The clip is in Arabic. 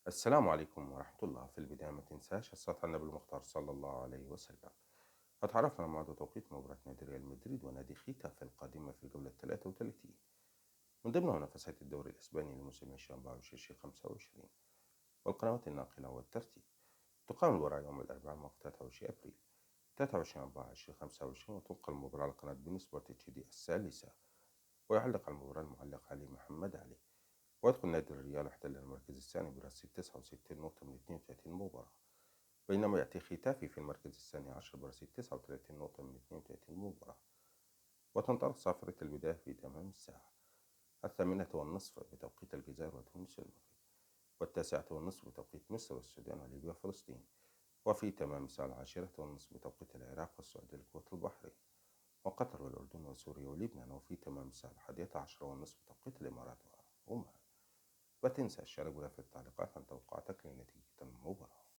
السلام عليكم ورحمة الله. في البداية ما تنساش الصلاة على النبي المختار صلى الله عليه وسلم. فتعرفنا مع توقيت مباراة نادي ريال مدريد ونادي ختافي القادمة في الجولة 33 من ضمن منافسات الدوري الإسباني لموسم 2024-25، والقنوات الناقلة والترتيب. تقام المباراة يوم الأربعاء موافق 23 أبريل 23/4/2025، وتنقل المباراة على قناة بين سبورت اتش دي الثالثة. ويعلق على المباراة المعلق علي محمد علي. ويدخل نادي الريال واحتل المركز الثاني برصيد 69 نقطة من 32 مباراة، بينما يأتي ختافي في المركز الثاني عشر برصيد 39 نقطة من 32 مباراة. وتنطلق صافرة البداية في تمام الساعة 8:30 بتوقيت الجزائر وتونس والمغرب، و9:30 بتوقيت مصر والسودان وليبيا وفلسطين، وفي تمام الساعة 10:30 بتوقيت العراق والسعودية والكويت والبحرين وقطر والأردن وسوريا ولبنان، وفي تمام الساعة 11:30 بتوقيت الإمارات وعمان. لا تنسى الشارك في التعليقات عن توقعاتك